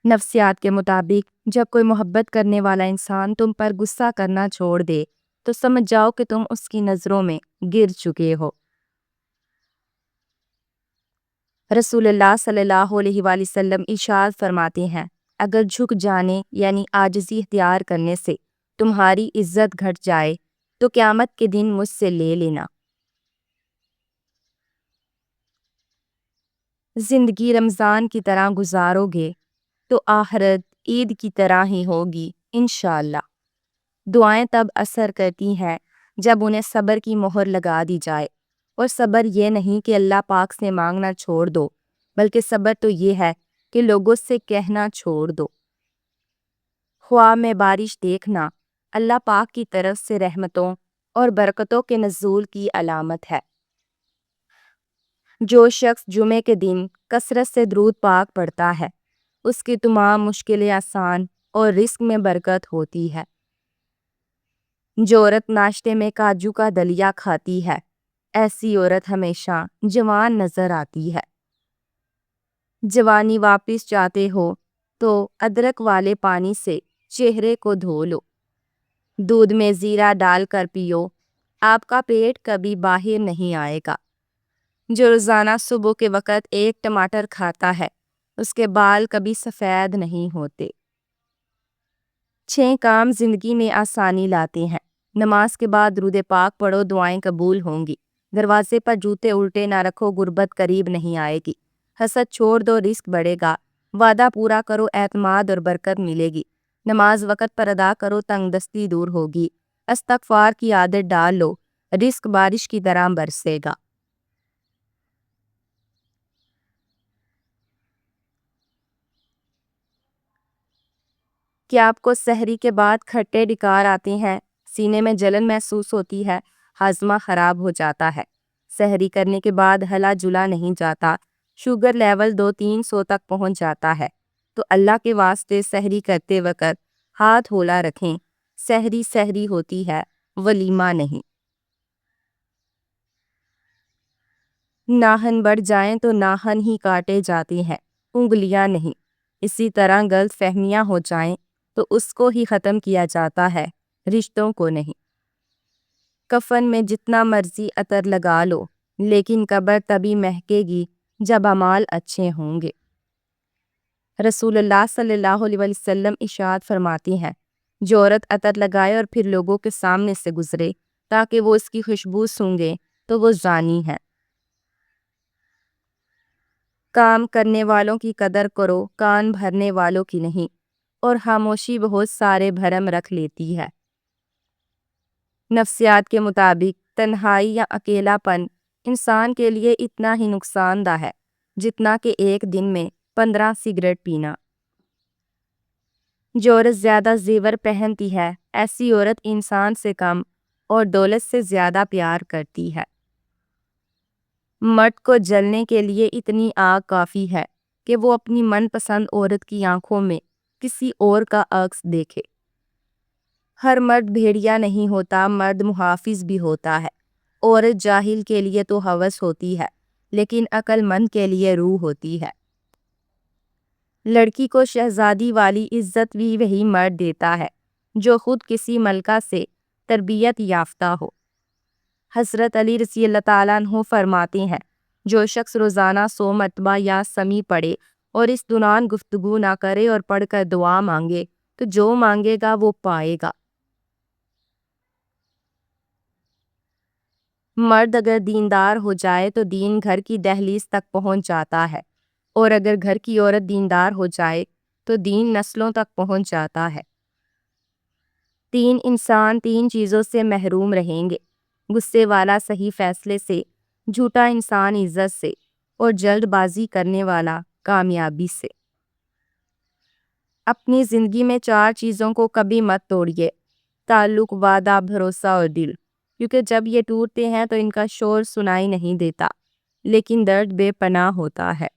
نفسیات کے مطابق جب کوئی محبت کرنے والا انسان تم پر غصہ کرنا چھوڑ دے تو سمجھ جاؤ کہ تم اس کی نظروں میں گر چکے ہو۔ رسول اللہ صلی اللہ علیہ وآلہ وسلم ارشاد فرماتے ہیں، اگر جھک جانے یعنی عاجزی اختیار کرنے سے تمہاری عزت گھٹ جائے تو قیامت کے دن مجھ سے لے لینا۔ زندگی رمضان کی طرح گزارو گے تو آخرت عید کی طرح ہی ہوگی انشاءاللہ۔ دعائیں تب اثر کرتی ہیں جب انہیں صبر کی مہر لگا دی جائے، اور صبر یہ نہیں کہ اللہ پاک سے مانگنا چھوڑ دو، بلکہ صبر تو یہ ہے کہ لوگوں سے کہنا چھوڑ دو۔ خواب میں بارش دیکھنا اللہ پاک کی طرف سے رحمتوں اور برکتوں کے نزول کی علامت ہے۔ جو شخص جمعے کے دن کثرت سے درود پاک پڑھتا ہے اس کی تمام مشکلیں آسان اور رزق میں برکت ہوتی ہے۔ جو عورت ناشتے میں کاجو کا دلیا کھاتی ہے ایسی عورت ہمیشہ جوان نظر آتی ہے۔ جوانی واپس چاہتے ہو تو ادرک والے پانی سے چہرے کو دھو لو، دودھ میں زیرہ ڈال کر پیو، آپ کا پیٹ کبھی باہر نہیں آئے گا۔ جو روزانہ صبح کے وقت ایک ٹماٹر کھاتا ہے اس کے بال کبھی سفید نہیں ہوتے۔ 6 کام زندگی میں آسانی لاتے ہیں۔ نماز کے بعد درود پاک پڑھو، دعائیں قبول ہوں گی۔ دروازے پر جوتے الٹے نہ رکھو، غربت قریب نہیں آئے گی۔ حسد چھوڑ دو، رزق بڑھے گا۔ وعدہ پورا کرو، اعتماد اور برکت ملے گی۔ نماز وقت پر ادا کرو، تنگ دستی دور ہوگی۔ استغفار کی عادت ڈال لو، رزق بارش کی طرح برسے گا۔ کیا آپ کو سحری کے بعد کھٹے ڈکار آتے ہیں، سینے میں جلن محسوس ہوتی ہے، ہاضمہ خراب ہو جاتا ہے، سحری کرنے کے بعد ہلا جلا نہیں جاتا، شوگر لیول 200-300 تک پہنچ جاتا ہے، تو اللہ کے واسطے سحری کرتے وقت ہاتھ ہولا رکھیں۔ سحری سحری ہوتی ہے، ولیمہ نہیں۔ ناخن بڑھ جائیں تو ناخن ہی کاٹے جاتے ہیں، انگلیاں نہیں۔ اسی طرح غلط فہمیاں ہو جائیں تو اس کو ہی ختم کیا جاتا ہے، رشتوں کو نہیں۔ کفن میں جتنا مرضی عطر لگا لو لیکن قبر تبھی مہکے گی جب اعمال اچھے ہوں گے۔ رسول اللہ صلی اللہ علیہ وسلم ارشاد فرماتی ہیں، جو عورت عطر لگائے اور پھر لوگوں کے سامنے سے گزرے تاکہ وہ اس کی خوشبو سونگے تو وہ زانی ہے۔ کام کرنے والوں کی قدر کرو، کان بھرنے والوں کی نہیں، اور خاموشی بہت سارے بھرم رکھ لیتی ہے۔ نفسیات کے مطابق تنہائی یا اکیلا پن انسان کے لیے اتنا ہی نقصان دہ ہے جتنا کہ ایک دن میں 15 سگریٹ پینا۔ جو عورت زیادہ زیور پہنتی ہے ایسی عورت انسان سے کم اور دولت سے زیادہ پیار کرتی ہے۔ مرد کو جلنے کے لیے اتنی آگ کافی ہے کہ وہ اپنی من پسند عورت کی آنکھوں میں کسی اور کا عکس دیکھے۔ ہر مرد بھیڑیا نہیں ہوتا، مرد محافظ بھی ہوتا ہے۔ عورت جاہل کے لیے تو ہوس ہوتی ہے لیکن عقل مند کے لیے روح ہوتی ہے۔ لڑکی کو شہزادی والی عزت بھی وہی مرد دیتا ہے جو خود کسی ملکہ سے تربیت یافتہ ہو۔ حضرت علی رضی اللہ تعالیٰ عنہ فرماتے ہیں، جو شخص روزانہ 100 مرتبہ یا سمی پڑھے اور اس دوران گفتگو نہ کرے اور پڑھ کر دعا مانگے تو جو مانگے گا وہ پائے گا۔ مرد اگر دیندار ہو جائے تو دین گھر کی دہلیز تک پہنچ جاتا ہے، اور اگر گھر کی عورت دیندار ہو جائے تو دین نسلوں تک پہنچ جاتا ہے۔ 3 انسان 3 چیزوں سے محروم رہیں گے: غصے والا صحیح فیصلے سے، جھوٹا انسان عزت سے، اور جلد بازی کرنے والا کامیابی سے۔ اپنی زندگی میں 4 چیزوں کو کبھی مت توڑیے: تعلق، وعدہ، بھروسہ اور دل، کیونکہ جب یہ ٹوٹتے ہیں تو ان کا شور سنائی نہیں دیتا لیکن درد بے پناہ ہوتا ہے۔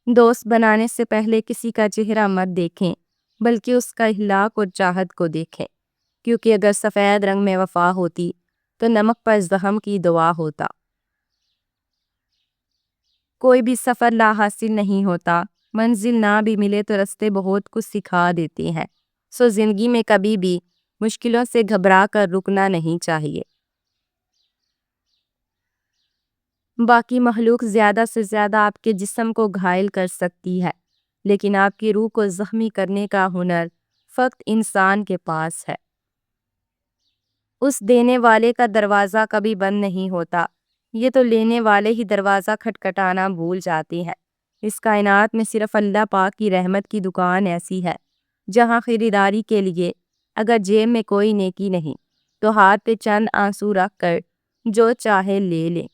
دوست بنانے سے پہلے کسی کا چہرہ مت دیکھیں بلکہ اس کا اخلاق اور چاہت کو دیکھیں، کیونکہ اگر سفید رنگ میں وفا ہوتی تو نمک پر زخم کی دوا ہوتا۔ کوئی بھی سفر لا حاصل نہیں ہوتا، منزل نہ بھی ملے تو رستے بہت کچھ سکھا دیتے ہیں۔ زندگی میں کبھی بھی مشکلوں سے گھبرا کر رکنا نہیں چاہیے۔ باقی مخلوق زیادہ سے زیادہ آپ کے جسم کو گھائل کر سکتی ہے، لیکن آپ کی روح کو زخمی کرنے کا ہنر فقط انسان کے پاس ہے۔ اس دینے والے کا دروازہ کبھی بند نہیں ہوتا، یہ تو لینے والے ہی دروازہ کھٹکھٹانا بھول جاتے ہیں۔ اس کائنات میں صرف اللہ پاک کی رحمت کی دکان ایسی ہے جہاں خریداری کے لیے اگر جیب میں کوئی نیکی نہیں تو ہاتھ پہ چند آنسو رکھ کر جو چاہے لے لے۔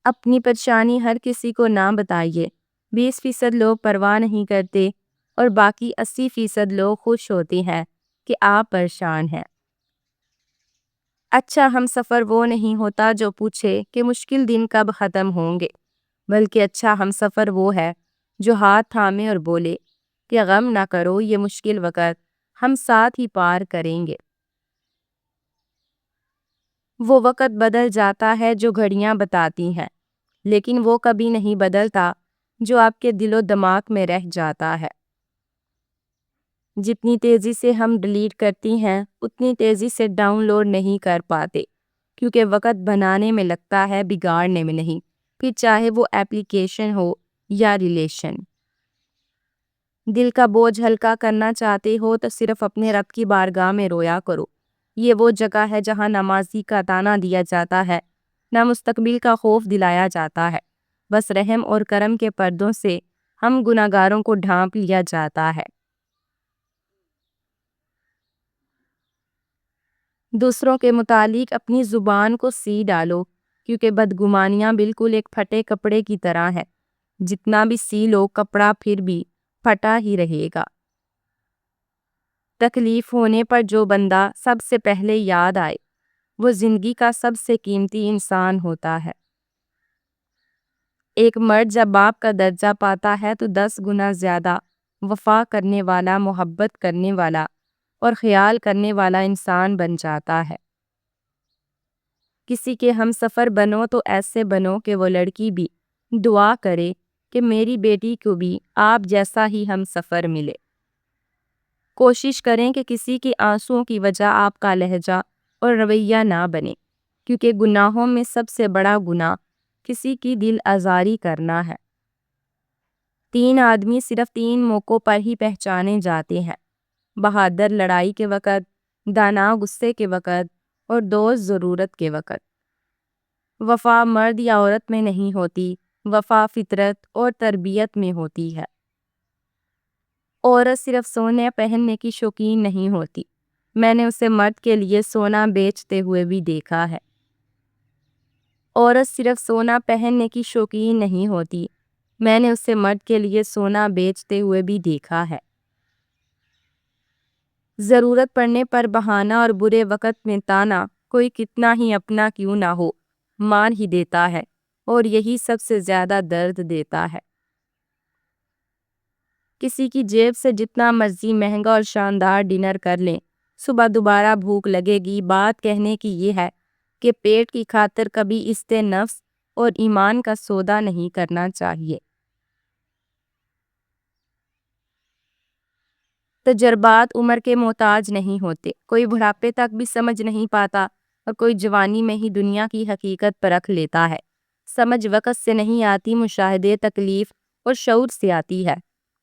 اپنی پریشانی ہر کسی کو نہ بتائیے۔ 20% لوگ پرواہ نہیں کرتے اور باقی 80% لوگ خوش ہوتے ہیں کہ آپ پریشان ہیں۔ اچھا ہم سفر وہ نہیں ہوتا جو پوچھے کہ مشکل دن کب ختم ہوں گے، بلکہ اچھا ہم سفر وہ ہے جو ہاتھ تھامے اور بولے کہ غم نہ کرو، یہ مشکل وقت ہم ساتھ ہی پار کریں گے۔ وہ وقت بدل جاتا ہے جو گھڑیاں بتاتی ہیں، لیکن وہ کبھی نہیں بدلتا جو آپ کے دل و دماغ میں رہ جاتا ہے۔ جتنی تیزی سے ہم ڈیلیٹ کرتی ہیں اتنی تیزی سے ڈاؤن لوڈ نہیں کر پاتے، کیونکہ وقت بنانے میں لگتا ہے، بگاڑنے میں نہیں، پھر چاہے وہ ایپلیکیشن ہو یا ریلیشن۔ دل کا بوجھ ہلکا کرنا چاہتے ہو تو صرف اپنے رب کی بارگاہ میں رویا کرو۔ یہ وہ جگہ ہے جہاں نہ ماضی کا تانا دیا جاتا ہے، نہ مستقبل کا خوف دلایا جاتا ہے، بس رحم اور کرم کے پردوں سے ہم گناہگاروں کو ڈھانپ لیا جاتا ہے۔ دوسروں کے متعلق اپنی زبان کو سی ڈالو، کیونکہ بدگمانیاں بالکل ایک پھٹے کپڑے کی طرح ہے، جتنا بھی سی لو کپڑا پھر بھی پھٹا ہی رہے گا۔ تکلیف ہونے پر جو بندہ سب سے پہلے یاد آئے وہ زندگی کا سب سے قیمتی انسان ہوتا ہے۔ ایک مرد جب باپ کا درجہ پاتا ہے تو 10 گنا زیادہ وفا کرنے والا، محبت کرنے والا اور خیال کرنے والا انسان بن جاتا ہے۔ کسی کے ہم سفر بنو تو ایسے بنو کہ وہ لڑکی بھی دعا کرے کہ میری بیٹی کو بھی آپ جیسا ہی ہم سفر ملے۔ کوشش کریں کہ کسی کے آنسوؤں کی وجہ آپ کا لہجہ اور رویہ نہ بنے، کیونکہ گناہوں میں سب سے بڑا گناہ کسی کی دل آزاری کرنا ہے۔ 3 آدمی صرف 3 موقعوں پر ہی پہچانے جاتے ہیں: بہادر لڑائی کے وقت، دانا غصے کے وقت اور دوست ضرورت کے وقت۔ وفا مرد یا عورت میں نہیں ہوتی، وفا فطرت اور تربیت میں ہوتی ہے۔ عورت صرف سونے پہننے کی شوقین نہیں ہوتی، میں نے اسے مرد کے لیے سونا بیچتے ہوئے بھی دیکھا ہے۔ عورت صرف سونا پہننے کی شوقین نہیں ہوتی، میں نے اسے مرد کے لیے سونا بیچتے ہوئے بھی دیکھا ہے۔ ضرورت پڑنے پر بہانہ اور برے وقت میں تانا کوئی کتنا ہی اپنا کیوں نہ ہو مار ہی دیتا ہے، اور یہی سب سے زیادہ درد دیتا ہے۔ کسی کی جیب سے جتنا مرضی مہنگا اور شاندار ڈنر کر لیں، صبح دوبارہ بھوک لگے گی۔ بات کہنے کی یہ ہے کہ پیٹ کی خاطر کبھی عزت نفس اور ایمان کا سودا نہیں کرنا چاہیے۔ تجربات عمر کے محتاج نہیں ہوتے، کوئی بڑھاپے تک بھی سمجھ نہیں پاتا اور کوئی جوانی میں ہی دنیا کی حقیقت پرکھ لیتا ہے۔ سمجھ وقت سے نہیں آتی، مشاہدے، تکلیف اور شعور سے آتی ہے۔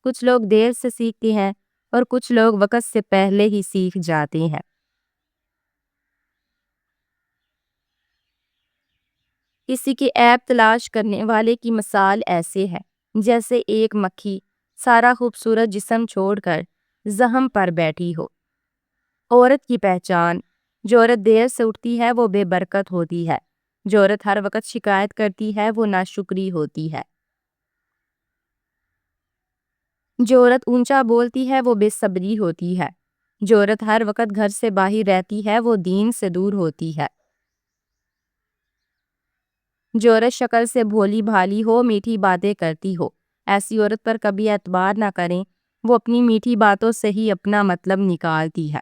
کچھ لوگ دیر سے سیکھتے ہیں اور کچھ لوگ وقت سے پہلے ہی سیکھ جاتے ہیں۔ کسی کی عیب تلاش کرنے والے کی مثال ایسے ہے جیسے ایک مکھی سارا خوبصورت جسم چھوڑ کر زخم پر بیٹھی ہو۔ عورت کی پہچان: جو عورت دیر سے اٹھتی ہے وہ بے برکت ہوتی ہے، جو عورت ہر وقت شکایت کرتی ہے وہ ناشکری ہوتی ہے، جو عورت اونچا بولتی ہے وہ بے صبری ہوتی ہے، جو عورت ہر وقت گھر سے باہر رہتی ہے وہ دین سے دور ہوتی ہے، جو عورت شکل سے بھولی بھالی ہو، میٹھی باتیں کرتی ہو، ایسی عورت پر کبھی اعتبار نہ کریں، وہ اپنی میٹھی باتوں سے ہی اپنا مطلب نکالتی ہے۔